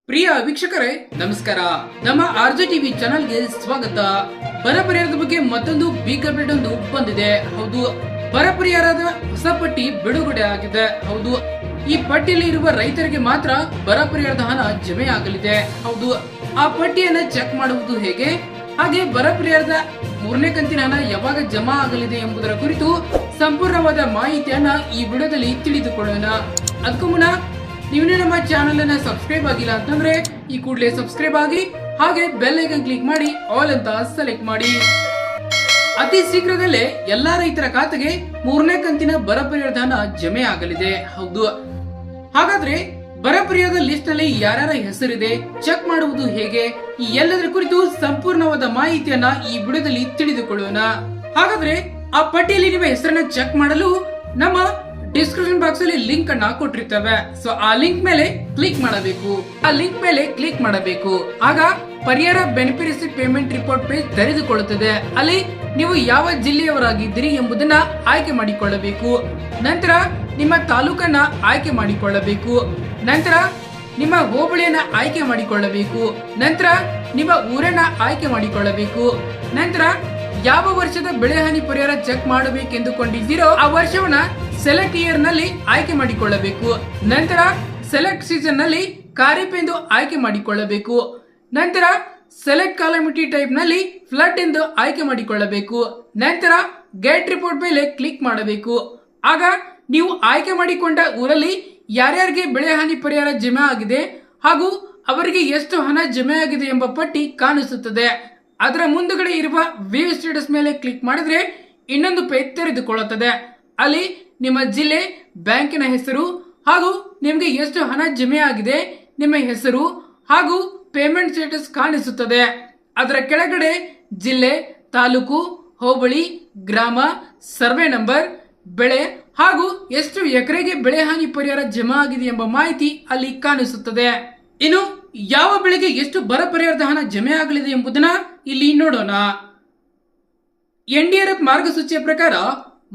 ಪ್ರಿಯ ವೀಕ್ಷಕರೇ ನಮಸ್ಕಾರ. ನಮ್ಮ ಆರ್ಜೆ ಟಿವಿ ಚಾನೆಲ್ಗೆ ಸ್ವಾಗತ. ಬರ ಪರಿಹಾರದ ಬಗ್ಗೆ ಮತ್ತೊಂದು ಬಿಗ್ ಅಪ್ಡೇಟ್ ಒಂದು ಬಂದಿದೆ. ಹೌದು, ಬರ ಪರಿಹಾರದ ಹೊಸ ಪಟ್ಟಿ ಬಿಡುಗಡೆ ಆಗಿದೆ. ಹೌದು, ಈ ಪಟ್ಟಿಯಲ್ಲಿ ಇರುವ ರೈತರಿಗೆ ಮಾತ್ರ ಬರ ಪರಿಹಾರದ ಹಣ ಜಮೆ ಆಗಲಿದೆ. ಹೌದು, ಆ ಪಟ್ಟಿಯನ್ನ ಚೆಕ್ ಮಾಡುವುದು ಹೇಗೆ, ಹಾಗೆ ಬರ ಪರಿಹಾರದ ಮೂರನೇ ಕಂತಿನ ಹಣ ಯಾವಾಗ ಜಮಾ ಆಗಲಿದೆ ಎಂಬುದರ ಕುರಿತು ಸಂಪೂರ್ಣವಾದ ಮಾಹಿತಿಯನ್ನ ಈ ವಿಡಿಯೋದಲ್ಲಿ ತಿಳಿದುಕೊಳ್ಳೋಣ. ಅದಕ್ಕೂ ಮುನ್ನ ನೀವು ನಮ್ಮ ಚಾನೆಲ್ ಅನ್ನ ಸಬ್ಸ್ಕ್ರೈಬ್ ಆಗಿಲ್ಲ ಅಂತಂದ್ರೆ ಈ ಕೂಡಲೇ ಸಬ್ಸ್ಕ್ರೈಬ್ ಆಗಿ, ಹಾಗೆ ಬೆಲ್ ಐಕಾನ್ ಕ್ಲಿಕ್ ಮಾಡಿ ಆಲ್ ಅಂತ ಸೆಲೆಕ್ಟ್ ಮಾಡಿ. ಅತಿ ಶೀಘ್ರದಲ್ಲೇ ಎಲ್ಲಾ ರೈತರ ಖಾತೆಗೆ ಮೂರನೇ ಕಂತಿನ ಬರ ಪರಿಹಾರದ ಹಣ ಜಮೆ ಆಗಲಿದೆ. ಹೌದು, ಹಾಗಾದ್ರೆ ಬರ ಪರಿಹಾರದ ಲಿಸ್ಟ್ ನಲ್ಲಿ ಯಾರ್ಯಾರ ಹೆಸರಿದೆ, ಚೆಕ್ ಮಾಡುವುದು ಹೇಗೆ, ಈ ಎಲ್ಲದರ ಕುರಿತು ಸಂಪೂರ್ಣವಾದ ಮಾಹಿತಿಯನ್ನ ಈ ವಿಡಿಯೋದಲ್ಲಿ ತಿಳಿದುಕೊಳ್ಳೋಣ. ಹಾಗಾದ್ರೆ ಆ ಪಟ್ಟಿಯಲ್ಲಿ ನಿಮ್ಮ ಹೆಸರನ್ನ ಚೆಕ್ ಮಾಡಲು ನಮ್ಮ ಡಿಸ್ಕ್ರಿಪ್ಷನ್ ಬಾಕ್ಸ್ ಅಲ್ಲಿ ಲಿಂಕ್ ಅನ್ನ ಕೊಟ್ಟಿರ್ತೇವೆ. ಸೊ ಆ ಲಿಂಕ್ ಮೇಲೆ ಕ್ಲಿಕ್ ಮಾಡಬೇಕು. ಆಗ ಪರಿಹಾರ ಬೆನಿಫಿಷರಿ ಪೇಮೆಂಟ್ ರಿಪೋರ್ಟ್ ಪೇಜ್ ತೆರೆದುಕೊಳ್ಳುತ್ತದೆ. ಅಲ್ಲಿ ನೀವು ಯಾವ ಜಿಲ್ಲೆಯವರಾಗಿದ್ದೀರಿ ಎಂಬುದನ್ನ ಆಯ್ಕೆ ಮಾಡಿಕೊಳ್ಳಬೇಕು. ನಂತರ ನಿಮ್ಮ ತಾಲೂಕನ್ನ ಆಯ್ಕೆ ಮಾಡಿಕೊಳ್ಳಬೇಕು. ನಂತರ ನಿಮ್ಮ ಹೋಬಳಿಯನ್ನ ಆಯ್ಕೆ ಮಾಡಿಕೊಳ್ಳಬೇಕು. ನಂತರ ನಿಮ್ಮ ಊರನ್ನ ಆಯ್ಕೆ ಮಾಡಿಕೊಳ್ಳಬೇಕು. ನಂತರ ಯಾವ ವರ್ಷದ ಬೆಳೆ ಹಾನಿ ಪರಿಹಾರ ಚೆಕ್ ಮಾಡಬೇಕೆಂದುಕೊಂಡಿದ್ದೀರೋ ಆ ವರ್ಷವನ್ನ ಸೆಲೆಕ್ಟ್ ಇಯರ್ ನಲ್ಲಿ ಆಯ್ಕೆ ಮಾಡಿಕೊಳ್ಳಬೇಕು. ನಂತರ ಸೆಲೆಕ್ಟ್ ಸೀಸನ್ ನಲ್ಲಿ ಖಾರಿಫ್ ಎಂದು ಆಯ್ಕೆ ಮಾಡಿಕೊಳ್ಳಬೇಕು. ನಂತರ ಸೆಲೆಕ್ಟ್ ಕಾಲಮಿಟಿ ಟೈಪ್ ನಲ್ಲಿ ಫ್ಲಡ್ ಎಂದು ಆಯ್ಕೆ ಮಾಡಿಕೊಳ್ಳಬೇಕು. ನಂತರ ಗೆಟ್ ರಿಪೋರ್ಟ್ ಮೇಲೆ ಕ್ಲಿಕ್ ಮಾಡಬೇಕು. ಆಗ ನೀವು ಆಯ್ಕೆ ಮಾಡಿಕೊಂಡ ಊರಲ್ಲಿ ಯಾರ್ಯಾರಿಗೆ ಬೆಳೆ ಹಾನಿ ಪರಿಹಾರ ಜಮೆ ಆಗಿದೆ ಹಾಗೂ ಅವರಿಗೆ ಎಷ್ಟು ಹಣ ಜಮೆ ಆಗಿದೆ ಎಂಬ ಪಟ್ಟಿ ಕಾಣಿಸುತ್ತದೆ. ಅದರ ಮುಂದುಗಡೆ ಇರುವ ವ್ಯೂ ಸ್ಟೇಟಸ್ ಮೇಲೆ ಕ್ಲಿಕ್ ಮಾಡಿದ್ರೆ ಇನ್ನೊಂದು ಪೇಜ್ ತೆರೆದುಕೊಳ್ಳುತ್ತದೆ. ಅಲ್ಲಿ ನಿಮ್ಮ ಜಿಲ್ಲೆ, ಬ್ಯಾಂಕಿನ ಹೆಸರು ಹಾಗೂ ನಿಮಗೆ ಎಷ್ಟು ಹಣ ಜಮೆ ಆಗಿದೆ, ನಿಮ್ಮ ಹೆಸರು ಹಾಗೂ ಪೇಮೆಂಟ್ ಸ್ಟೇಟಸ್ ಕಾಣಿಸುತ್ತದೆ. ಅದರ ಕೆಳಗಡೆ ಜಿಲ್ಲೆ, ತಾಲೂಕು, ಹೋಬಳಿ, ಗ್ರಾಮ, ಸರ್ವೆ ನಂಬರ್, ಬೆಳೆ ಹಾಗೂ ಎಷ್ಟು ಎಕರೆಗೆ ಬೆಳೆ ಹಾನಿ ಪರಿಹಾರ ಜಮಾ ಆಗಿದೆ ಎಂಬ ಮಾಹಿತಿ ಅಲ್ಲಿ ಕಾಣಿಸುತ್ತದೆ. ಇನ್ನು ಯಾವ ಬೆಳೆಗೆ ಎಷ್ಟು ಬರ ಪರಿಹಾರದ ಹಣ ಜಮೆ ಆಗಲಿದೆ ಎಂಬುದನ್ನ ಇಲ್ಲಿ ನೋಡೋಣ. NDRF ಮಾರ್ಗಸೂಚಿಯ ಪ್ರಕಾರ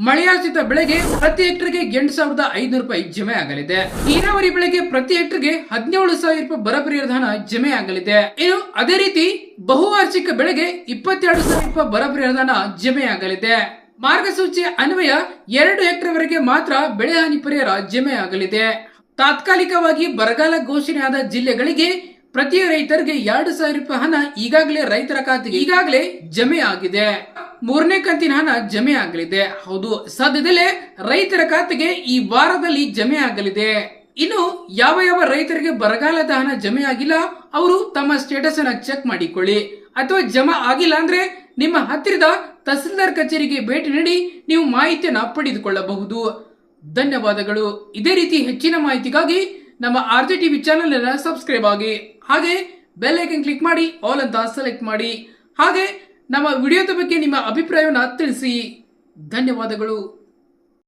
ಮಳೆಯಾಶ್ರಿತ ಬೆಳೆಗೆ ಪ್ರತಿ ಹೆಕ್ಟರ್ಗೆ 8,500 ರೂಪಾಯಿ ಜಮೆ ಆಗಲಿದೆ. ನೀರಾವರಿ ಬೆಳೆಗೆ ಪ್ರತಿ ಹೆಕ್ಟರ್ಗೆ 17,000 ರೂಪಾಯಿ ಬರ ಪರಿಹಾರದ ಹಣ ಜಮೆ ಆಗಲಿದೆ. ಇನ್ನು ಅದೇ ರೀತಿ ಬಹುವಾರ್ಷಿಕ ಬೆಳೆಗೆ 22,000 ರೂಪಾಯಿ ಬರ ಪರಿಹಾರದ ಹಣ ಜಮೆ ಆಗಲಿದೆ. ಮಾರ್ಗಸೂಚಿಯ ಅನ್ವಯ 2 ಹೆಕ್ಟರ್ ವರೆಗೆ ಮಾತ್ರ ಬೆಳೆ ಹಾನಿ ಪರಿಹಾರ ಜಮೆ ಆಗಲಿದೆ. ತಾತ್ಕಾಲಿಕವಾಗಿ ಬರಗಾಲ ಘೋಷಣೆಯಾದ ಜಿಲ್ಲೆಗಳಿಗೆ ಪ್ರತಿ ರೈತರಿಗೆ 2,000 ರೂಪಾಯಿ ಹಣ ಈಗಾಗಲೇ ರೈತರ ಖಾತೆಗೆ ಈಗಾಗಲೇ ಜಮೆ ಆಗಿದೆ. ಮೂರನೇ ಕಂತಿನ ಹಣ ಜಮೆ ಆಗಲಿದೆ. ಹೌದು, ಸದ್ಯದಲ್ಲೇ ರೈತರ ಖಾತೆಗೆ ಈ ವಾರದಲ್ಲಿ ಜಮೆ ಆಗಲಿದೆ. ಇನ್ನು ಯಾವ ರೈತರಿಗೆ ಬರಗಾಲದ ಹಣ ಜಮೆ ಆಗಿಲ್ಲ ಅವರು ತಮ್ಮ ಸ್ಟೇಟಸ್ ಅನ್ನ ಚೆಕ್ ಮಾಡಿಕೊಳ್ಳಿ. ಅಥವಾ ಜಮಾ ಆಗಿಲ್ಲ ಅಂದ್ರೆ ನಿಮ್ಮ ಹತ್ತಿರದ ತಹಸೀಲ್ದಾರ್ ಕಚೇರಿಗೆ ಭೇಟಿ ನೀಡಿ ನೀವು ಮಾಹಿತಿಯನ್ನ ಪಡೆದುಕೊಳ್ಳಬಹುದು. ಧನ್ಯವಾದಗಳು. ಇದೇ ರೀತಿ ಹೆಚ್ಚಿನ ಮಾಹಿತಿಗಾಗಿ ನಮ್ಮ ಆರ್ಜೆ ಟಿವಿ ಚಾನೆಲ್ ಅನ್ನ ಸಬ್ಸ್ಕ್ರೈಬ್ ಆಗಿ, ಹಾಗೆ ಬೆಲ್ ಐಕನ್ ಕ್ಲಿಕ್ ಮಾಡಿ ಆಲ್ ಅಂತ ಸೆಲೆಕ್ಟ್ ಮಾಡಿ, ಹಾಗೆ ನಮ್ಮ ವಿಡಿಯೋದ ಬಗ್ಗೆ ನಿಮ್ಮ ಅಭಿಪ್ರಾಯವನ್ನು ತಿಳಿಸಿ. ಧನ್ಯವಾದಗಳು.